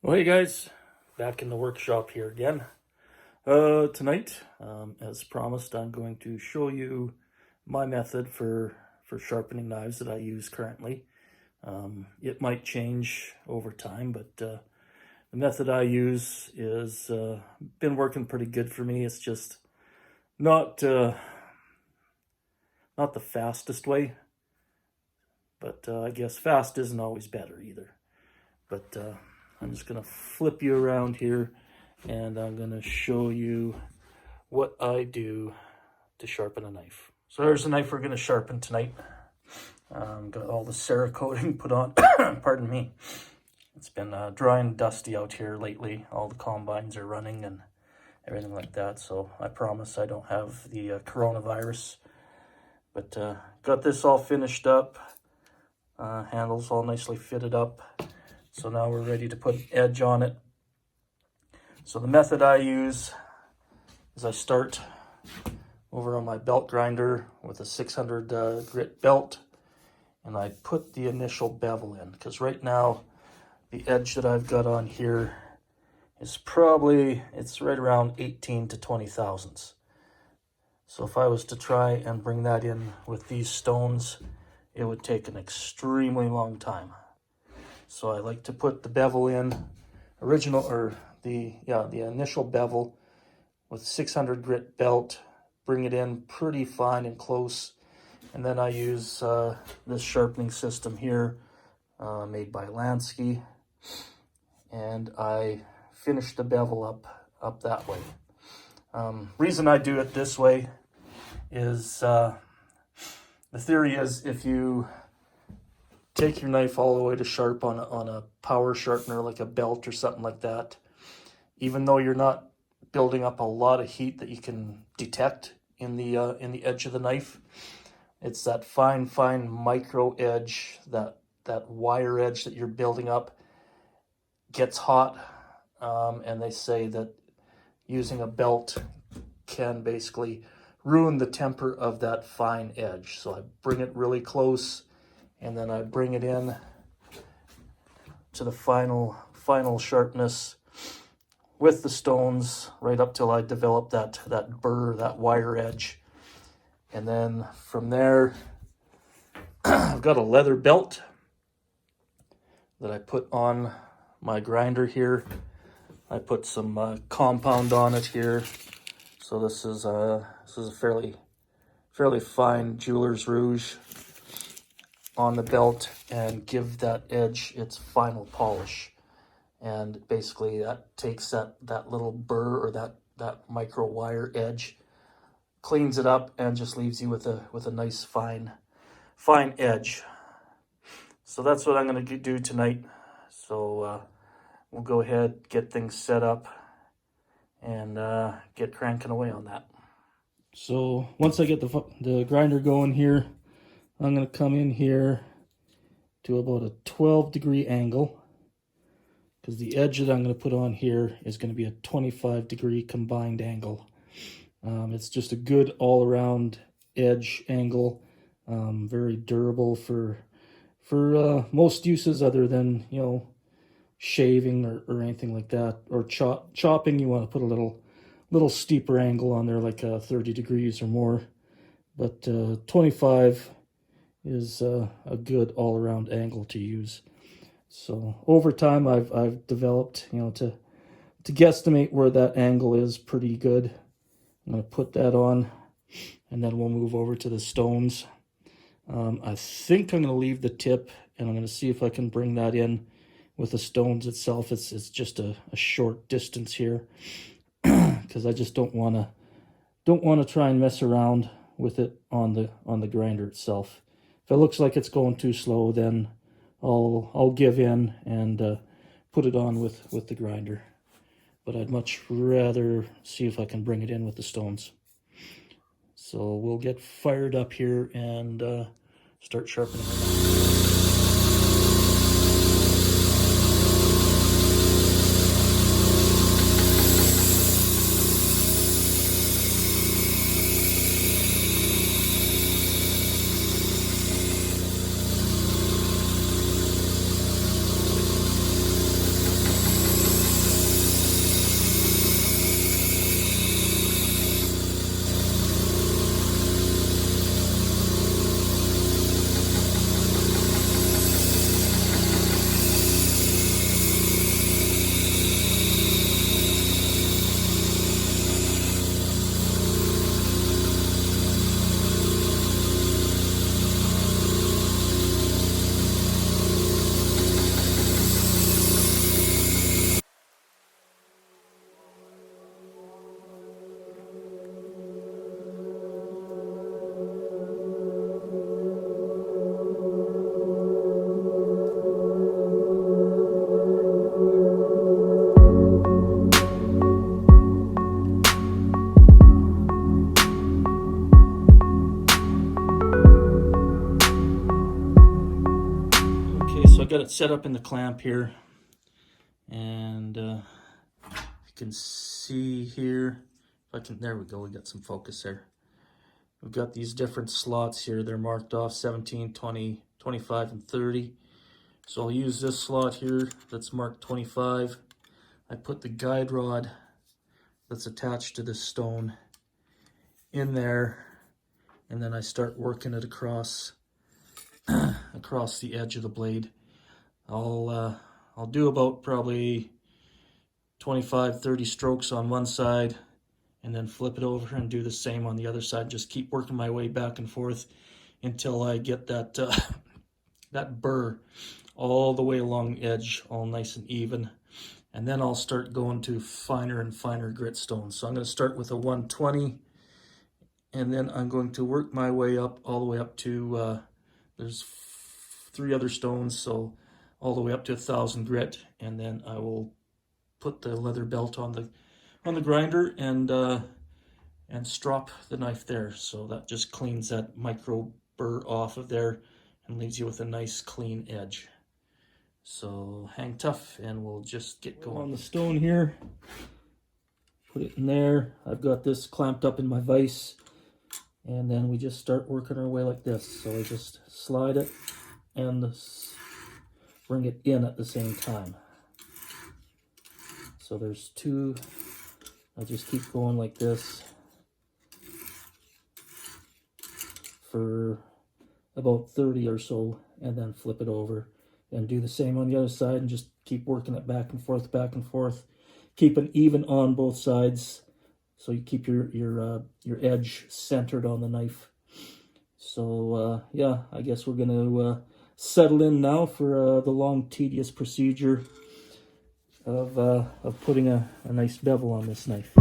Well, hey guys, back in the workshop here again. Tonight, as promised, I'm going to show you my method for sharpening knives that I use currently. It might change over time, but the method I use is been working pretty good for me. It's just not not the fastest way, but I guess fast isn't always better either. But I'm just gonna flip you around here and I'm gonna show you what I do to sharpen a knife. So there's the knife we're gonna sharpen tonight. Got all the Cerakoting put on, pardon me. It's been dry and dusty out here lately. All the combines are running and everything like that. So I promise I don't have the coronavirus. But got this all finished up. Handles all nicely fitted up. So now we're ready to put an edge on it. So the method I use is I start over on my belt grinder with a 600 grit belt, and I put the initial bevel in, because right now the edge that I've got on here is it's right around 18 to 20 thousandths. So if I was to try and bring that in with these stones, it would take an extremely long time. So I like to put the bevel in, the initial bevel with 600 grit belt, bring it in pretty fine and close, and then I use this sharpening system here, made by Lansky, and I finish the bevel up that way. Reason I do it this way is the theory is if you take your knife all the way to sharp on a power sharpener like a belt or something like that, even though you're not building up a lot of heat that you can detect in the edge of the knife, it's that fine micro edge, that wire edge that you're building up gets hot, and they say that using a belt can basically ruin the temper of that fine edge. So I bring it really close, and then I bring it in to the final sharpness with the stones right up till I develop that burr, that wire edge. And then from there, I've got a leather belt that I put on my grinder here. I put some compound on it here. So this is a fairly fine jeweler's rouge on the belt, and give that edge its final polish. And basically that takes that little burr or that micro wire edge, cleans it up, and just leaves you with a nice fine edge. So that's what I'm going to do tonight. So we'll go ahead, get things set up, and get cranking away on that. So once I get the grinder going here, I'm going to come in here to about a 12-degree angle, because the edge that I'm going to put on here is going to be a 25-degree combined angle. It's just a good all-around edge angle, very durable for most uses other than, shaving or anything like that, or chopping. You want to put a little steeper angle on there, like 30 degrees or more, but 25 is a good all-around angle to use. So over time I've developed, to guesstimate where that angle is pretty good. I'm going to put that on, and then we'll move over to the stones. I think I'm going to leave the tip, and I'm going to see if I can bring that in with the stones itself. It's just a short distance here, because I just don't want to try and mess around with it on the grinder itself. If it looks like it's going too slow, then I'll give in and put it on with the grinder. But I'd much rather see if I can bring it in with the stones. So we'll get fired up here and start sharpening it. got it set up in the clamp here, and you can see here, if I can, there we go, we got some focus there. We've got these different slots here. They're marked off 17, 20, 25, and 30. So I'll use this slot here that's marked 25. I put the guide rod that's attached to this stone in there, and then I start working it across across the edge of the blade. I'll do about probably 25, 30 strokes on one side, and then flip it over and do the same on the other side. Just keep working my way back and forth until I get that that burr all the way along the edge, all nice and even. And then I'll start going to finer and finer grit stones. So I'm going to start with a 120, and then I'm going to work my way up all the way up to, there's 3 other stones, so all the way up to 1,000 grit, and then I will put the leather belt on the grinder and strop the knife there. So that just cleans that micro burr off of there and leaves you with a nice clean edge. So hang tough and we'll just get going. On the stone here, put it in there. I've got this clamped up in my vise, and then we just start working our way like this. So I just slide it and bring it in at the same time. So there's 2. I just keep going like this for about 30 or so, and then flip it over and do the same on the other side, and just keep working it back and forth, keeping even on both sides, so you keep your edge centered on the knife. So yeah, I guess we're gonna settle in now for the long, tedious procedure of putting a nice bevel on this knife.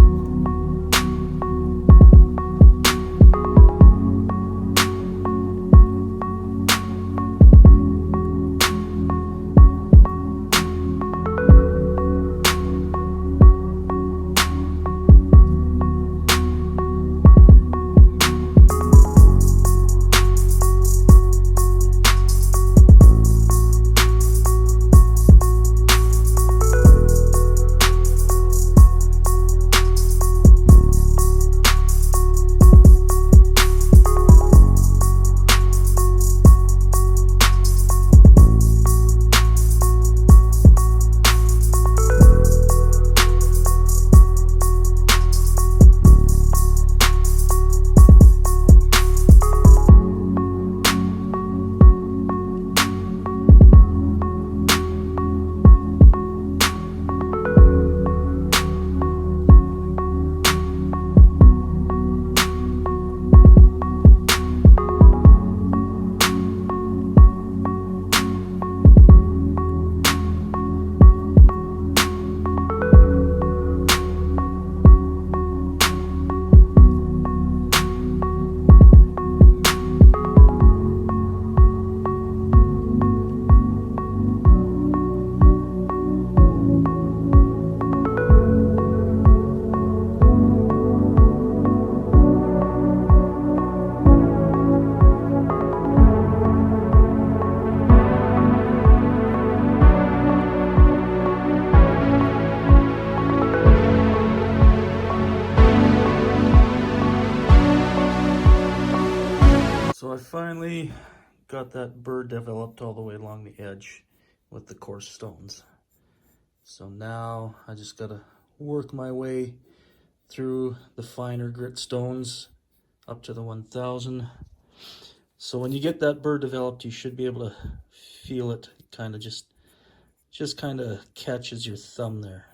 So I finally got that burr developed all the way along the edge with the coarse stones. So now I just gotta work my way through the finer grit stones up to the 1,000. So when you get that burr developed, you should be able to feel it kind of just kind of catches your thumb there.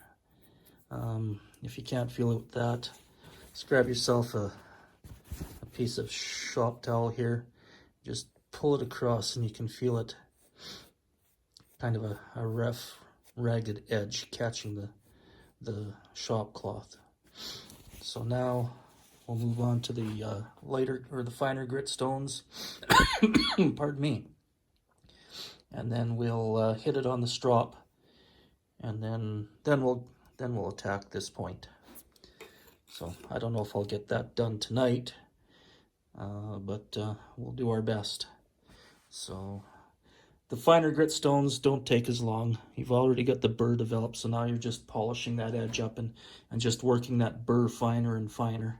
If you can't feel it with that, just grab yourself a piece of shop towel here, just pull it across and you can feel it, kind of a rough, ragged edge catching the shop cloth. So now we'll move on to the lighter or the finer grit stones. Pardon me. And then we'll hit it on the strop, and then we'll attack this point. So I don't know if I'll get that done tonight, but we'll do our best. So The finer grit stones don't take as long. You've already got the burr developed, so now you're just polishing that edge up and just working that burr finer and finer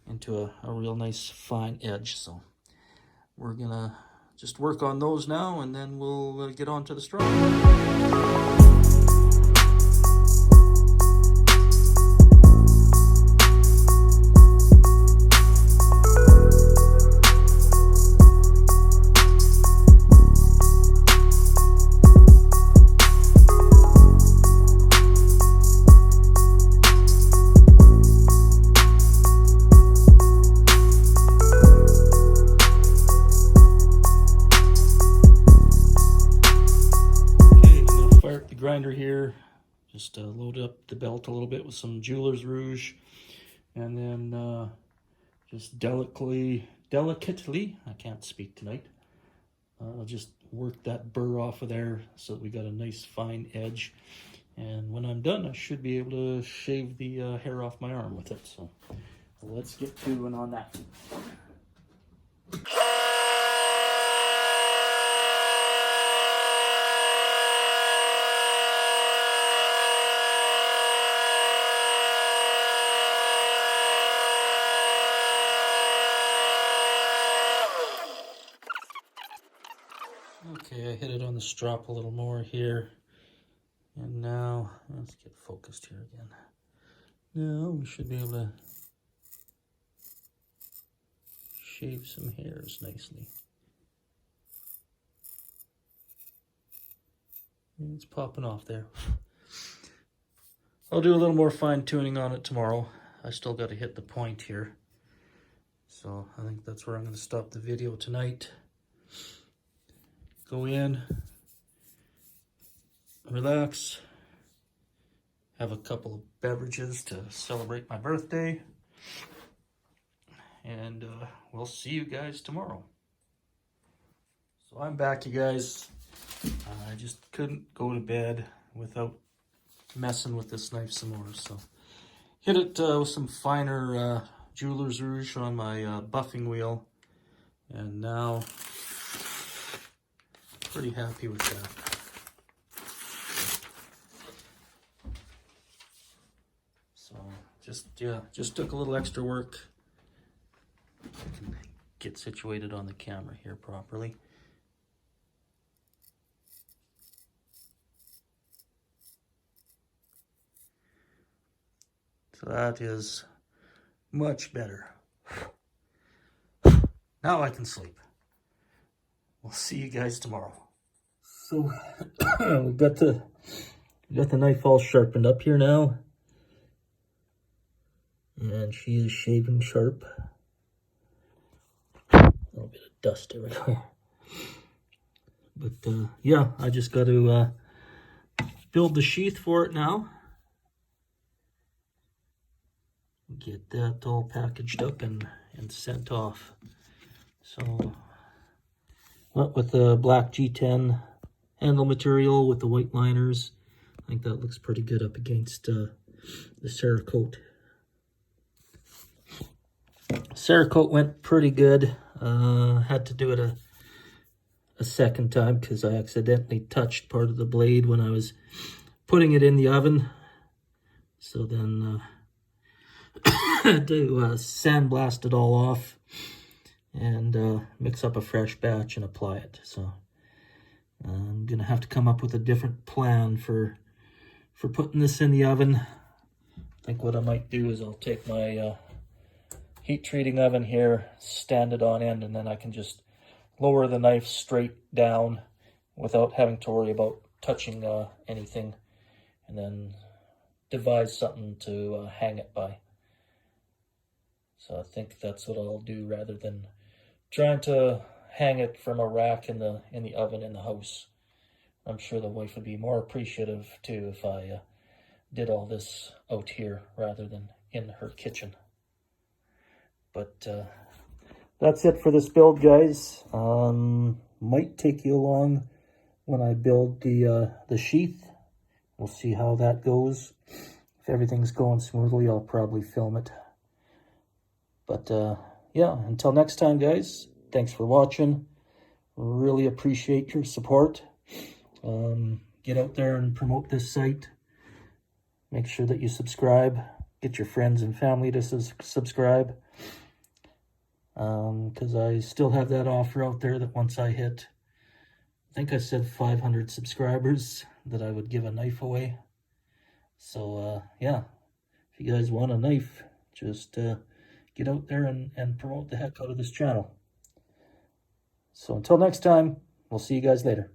into a real nice fine edge. So we're gonna just work on those now, and then we'll get on to the straw. Grinder here, just load up the belt a little bit with some Jeweler's Rouge, and then just delicately, I can't speak tonight, I'll just work that burr off of there so that we got a nice fine edge. And when I'm done, I should be able to shave the hair off my arm with it. So let's get to it on that. Okay, I hit it on the strop a little more here. And now, let's get focused here again. Now we should be able to shave some hairs nicely. And it's popping off there. I'll do a little more fine tuning on it tomorrow. I still got to hit the point here. So I think that's where I'm going to stop the video tonight. Go in, relax, have a couple of beverages to celebrate my birthday, and we'll see you guys tomorrow. So I'm back, you guys. I just couldn't go to bed without messing with this knife some more. So hit it with some finer Jeweler's Rouge on my buffing wheel, and now pretty happy with that. So just took a little extra work. I can get situated on the camera here properly. So that is much better. Now I can sleep. We'll see you guys tomorrow. So we got the knife all sharpened up here now, and she is shaving sharp. A little bit of dust everywhere, but yeah, I just got to build the sheath for it now. Get that all packaged up and sent off. So went with the black G10 handle material with the white liners. I think that looks pretty good up against the Cerakote. Cerakote went pretty good. Had to do it a second time because I accidentally touched part of the blade when I was putting it in the oven. So then had to sandblast it all off and mix up a fresh batch and apply it. So I'm gonna have to come up with a different plan for putting this in the oven. I think what I might do is I'll take my heat treating oven here, stand it on end, and then I can just lower the knife straight down without having to worry about touching anything, and then devise something to hang it by. So I think that's what I'll do rather than trying to hang it from a rack in the oven in the house. I'm sure the wife would be more appreciative too if I did all this out here rather than in her kitchen. But that's it for this build, guys. Might take you along when I build the sheath. We'll see how that goes. If everything's going smoothly, I'll probably film it. But yeah, until next time, guys, thanks for watching. Really appreciate your support. Get out there and promote this site. Make sure that you subscribe. Get your friends and family to subscribe. Because I still have that offer out there that once I hit, I think I said 500 subscribers, that I would give a knife away. So, yeah, if you guys want a knife, just get out there and promote the heck out of this channel. So until next time, we'll see you guys later.